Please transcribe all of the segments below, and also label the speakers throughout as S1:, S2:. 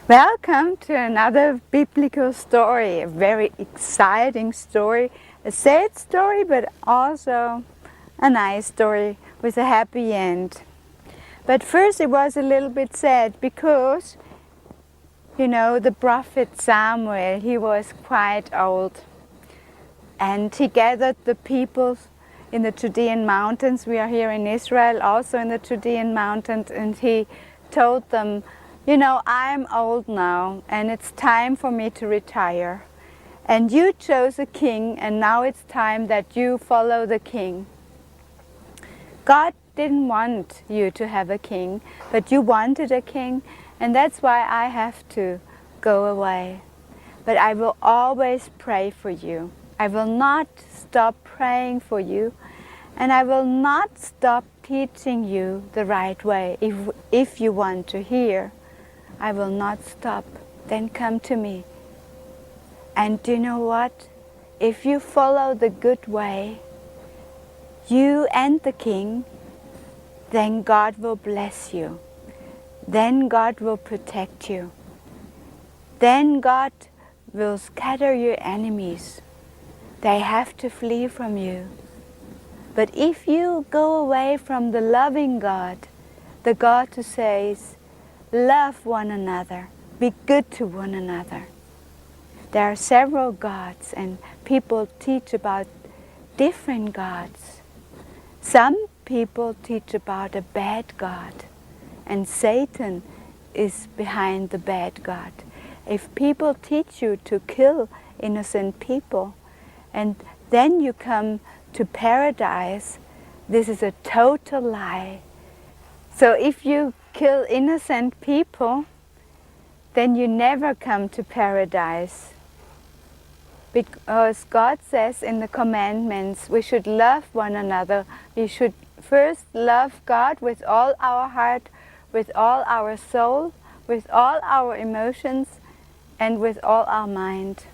S1: Welcome to another biblical story, a very exciting story, a sad story, but also a nice story with a happy end. But first it was a little bit sad because, the prophet Samuel, he was quite old. And he gathered the people in the Judean mountains. We are here in Israel, also in the Judean mountains, and he told them, I'm old now and it's time for me to retire. And you chose a king, and now it's time that you follow the king. God didn't want you to have a king, but you wanted a king, and that's why I have to go away. But I will always pray for you. I will not stop praying for you, and I will not stop teaching you the right way. If you want to hear, I will not stop. Then come to me. And do you know what? If you follow the good way, you and the king, then God will bless you. Then God will protect you. Then God will scatter your enemies. They have to flee from you. But if you go away from the loving God, the God who says, love one another, be good to one another. There are several gods, and people teach about different gods. Some people teach about a bad God, and Satan is behind the bad God. If people teach you to kill innocent people, and then you come to paradise, this is a total lie. So if you kill innocent people, then you never come to paradise. Because God says in the commandments, we should love one another. We should first love God with all our heart, with all our soul, with all our emotions, and with all our mind.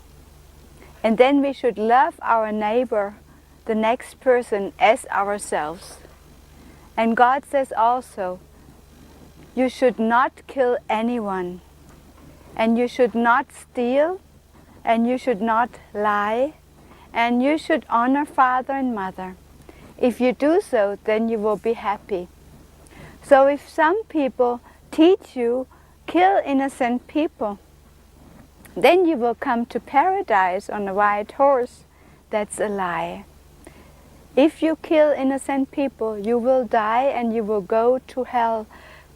S1: And then we should love our neighbor, the next person, as ourselves. And God says also, you should not kill anyone, and you should not steal, and you should not lie, and you should honor father and mother. If you do so, then you will be happy. So if some people teach you, kill innocent people, then you will come to paradise on a white horse. That's a lie. If you kill innocent people, you will die and you will go to hell,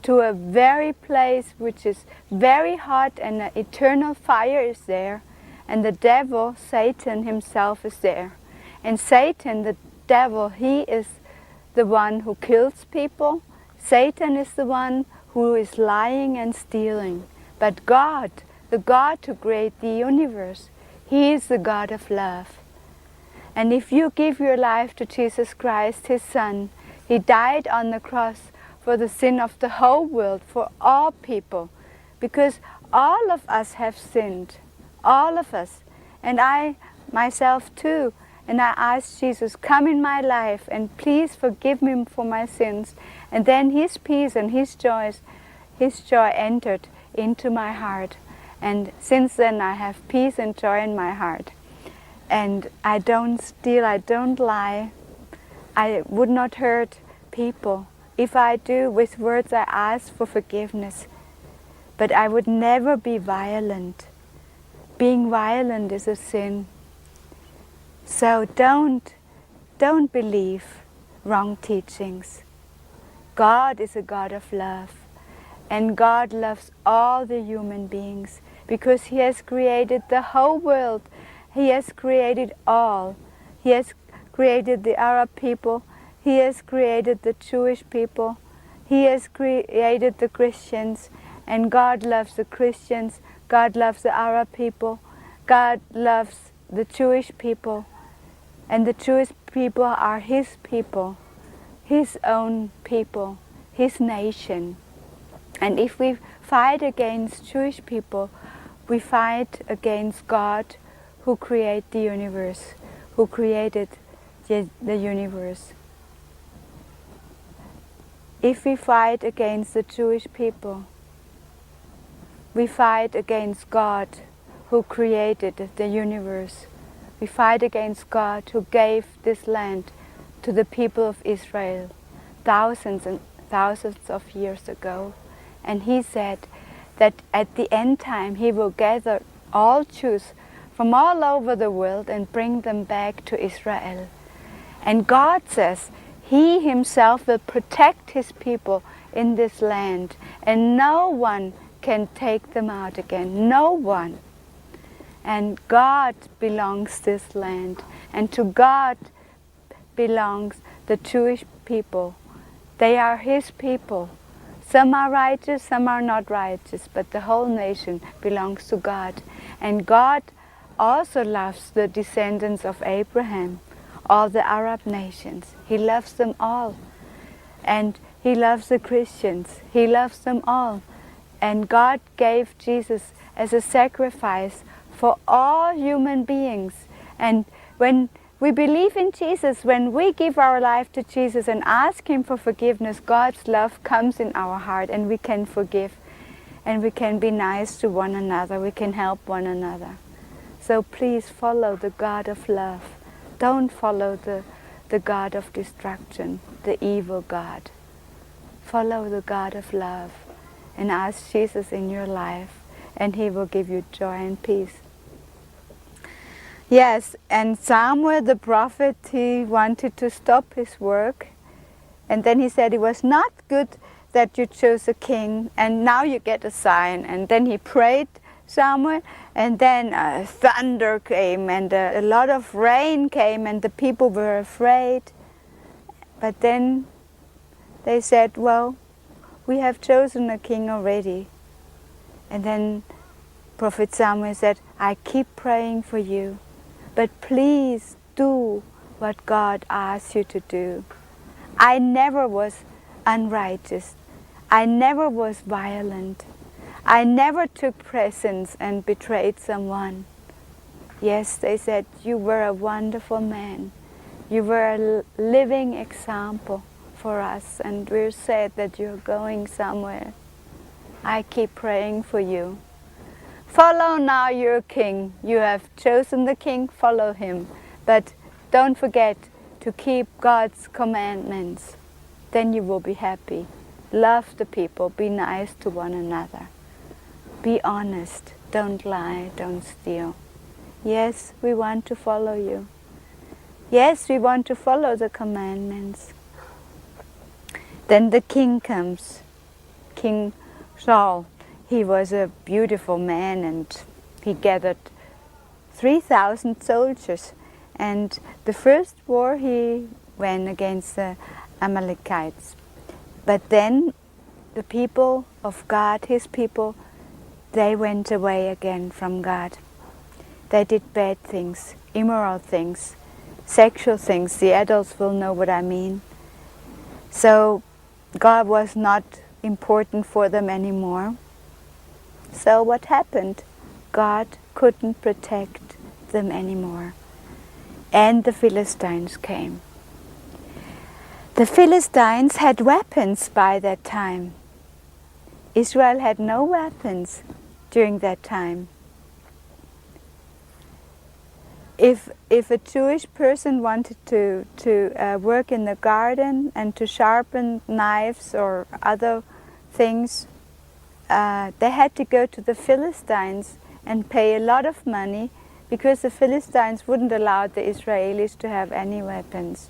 S1: to a very place which is very hot, and an eternal fire is there. And the devil, Satan himself, is there. And Satan, the devil, he is the one who kills people. Satan is the one who is lying and stealing. But God, the God who created the universe, he is the God of love. And if you give your life to Jesus Christ, his Son, he died on the cross for the sin of the whole world, for all people, because all of us have sinned, all of us, and I myself too. And I asked Jesus, come in my life and please forgive me for my sins. And then his peace and his joy entered into my heart. And since then I have peace and joy in my heart. And I don't steal, I don't lie. I would not hurt people. If I do, with words I ask for forgiveness. But I would never be violent. Being violent is a sin. So don't believe wrong teachings. God is a God of love. And God loves all the human beings because he has created the whole world. He has created all. He has created the Arab people. He has created the Jewish people. He has created the Christians. And God loves the Christians. God loves the Arab people. God loves the Jewish people. And the Jewish people are his people, his own people, his nation. And if we fight against Jewish people, we fight against God who created the universe, who created the universe. If we fight against the Jewish people, we fight against God who created the universe. We fight against God who gave this land to the people of Israel thousands and thousands of years ago. And He said that at the end time He will gather all Jews from all over the world and bring them back to Israel. And God says He Himself will protect His people in this land, and no one can take them out again. No one. And God belongs this land, and to God belongs the Jewish people. They are His people. Some are righteous, some are not righteous, but the whole nation belongs to God. And God also loves the descendants of Abraham, all the Arab nations. He loves them all. And He loves the Christians. He loves them all. And God gave Jesus as a sacrifice for all human beings. And when we believe in Jesus, when we give our life to Jesus and ask Him for forgiveness, God's love comes in our heart, and we can forgive, and we can be nice to one another, we can help one another. So please follow the God of love. Don't follow the God of destruction, the evil God. Follow the God of love and ask Jesus in your life, and He will give you joy and peace. Yes, and Samuel the prophet, he wanted to stop his work, and then he said it was not good that you chose a king, and now you get a sign. And then he prayed, Samuel, and then thunder came, and a lot of rain came, and the people were afraid. But then they said, well, we have chosen a king already. And then Prophet Samuel said, I keep praying for you, but please do what God asks you to do. I never was unrighteous. I never was violent. I never took presents and betrayed someone. Yes, they said, you were a wonderful man. You were a living example for us, and we're sad that you're going somewhere. I keep praying for you. Follow now your king. You have chosen the king, follow him. But don't forget to keep God's commandments. Then you will be happy. Love the people. Be nice to one another. Be honest. Don't lie. Don't steal. Yes, we want to follow you. Yes, we want to follow the commandments. Then the king comes. King Saul. He was a beautiful man, and he gathered 3,000 soldiers. And the first war he went against the Amalekites. But then the people of God, his people, they went away again from God. They did bad things, immoral things, sexual things. The adults will know what I mean. So God was not important for them anymore. So what happened? God couldn't protect them anymore. And the Philistines came. The Philistines had weapons by that time. Israel had no weapons during that time. If a Jewish person wanted to work in the garden and to sharpen knives or other things, they had to go to the Philistines and pay a lot of money, because the Philistines wouldn't allow the Israelis to have any weapons.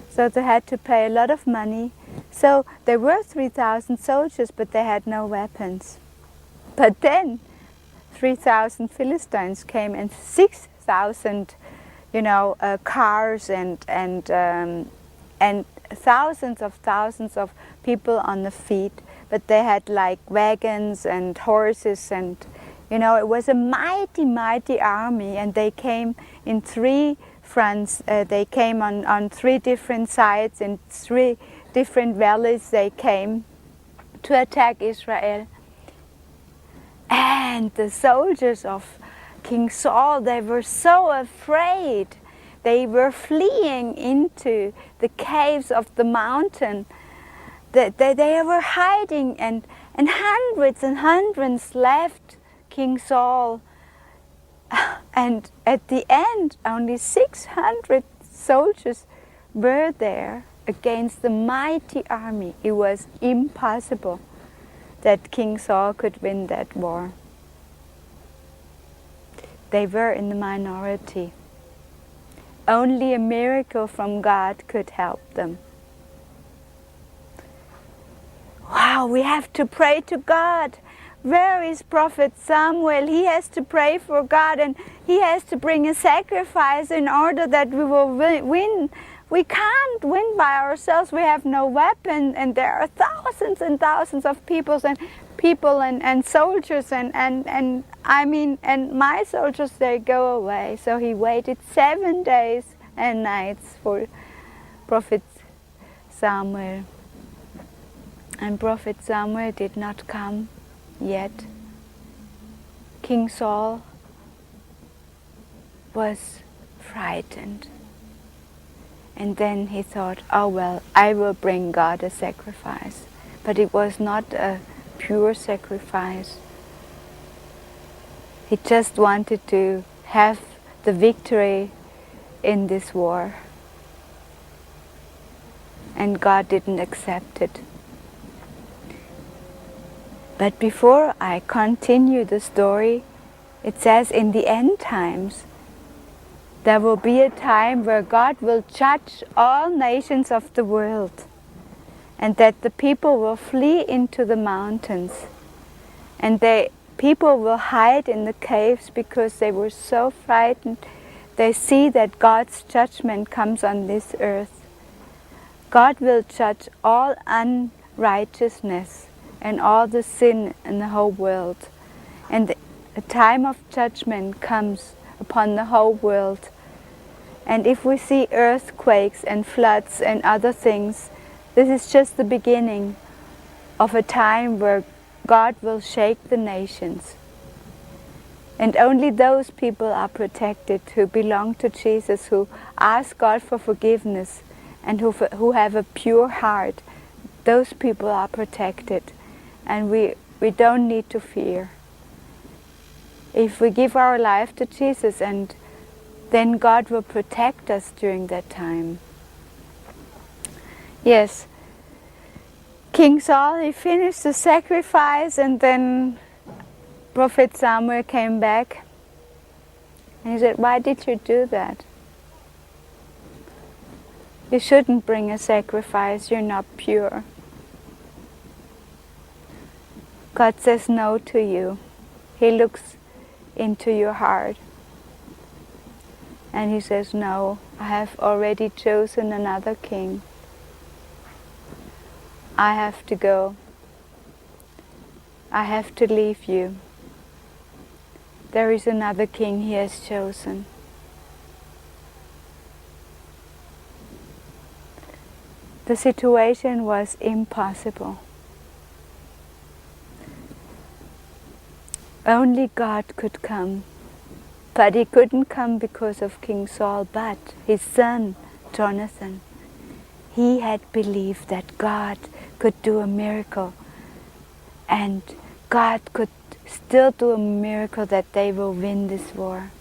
S1: So they had to pay a lot of money. So there were 3,000 soldiers, but they had no weapons. But then 3,000 Philistines came, and 6,000, cars and thousands of people on the feet. But they had like wagons and horses, and it was a mighty, mighty army, and they came in 3 fronts. They came on 3 different sides, in 3 different valleys they came to attack Israel. And the soldiers of King Saul, they were so afraid. They were fleeing into the caves of the mountain. They were hiding, and And hundreds left King Saul. And at the end, only 600 soldiers were there against the mighty army. It was impossible that King Saul could win that war. They were in the minority. Only a miracle from God could help them. Wow, we have to pray to God. Where is Prophet Samuel? He has to pray for God, and he has to bring a sacrifice in order that we will win. We can't win by ourselves. We have no weapon, and there are thousands and thousands of people and soldiers and my soldiers, they go away. So he waited 7 days and nights for Prophet Samuel. And Prophet Samuel did not come yet. King Saul was frightened. And then he thought, oh well, I will bring God a sacrifice. But it was not a pure sacrifice. He just wanted to have the victory in this war. And God didn't accept it. But before I continue the story, it says in the end times, there will be a time where God will judge all nations of the world, and that the people will flee into the mountains, and people will hide in the caves because they were so frightened. They see that God's judgment comes on this earth. God will judge all unrighteousness and all the sin in the whole world. And the time of judgment comes upon the whole world. And if we see earthquakes and floods and other things, this is just the beginning of a time where God will shake the nations. And only those people are protected who belong to Jesus, who ask God for forgiveness and who have a pure heart. Those people are protected. And we don't need to fear. If we give our life to Jesus, and then God will protect us during that time. Yes, King Saul, he finished the sacrifice, and then Prophet Samuel came back. And he said, why did you do that? You shouldn't bring a sacrifice, you're not pure. God says no to you. He looks into your heart. And he says, no, I have already chosen another king. I have to go. I have to leave you. There is another king he has chosen. The situation was impossible. Only God could come. But he couldn't come because of King Saul, but his son, Jonathan. He had believed that God could do a miracle. And God could still do a miracle that they will win this war.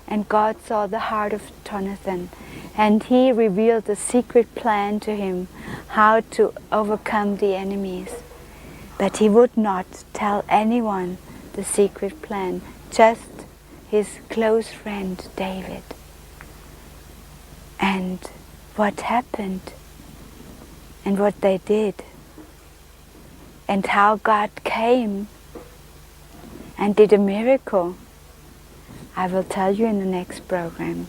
S1: And God saw the heart of Jonathan. And he revealed a secret plan to him, how to overcome the enemies. But he would not tell anyone the secret plan, just his close friend David. And what happened, and what they did, and how God came and did a miracle, I will tell you in the next program.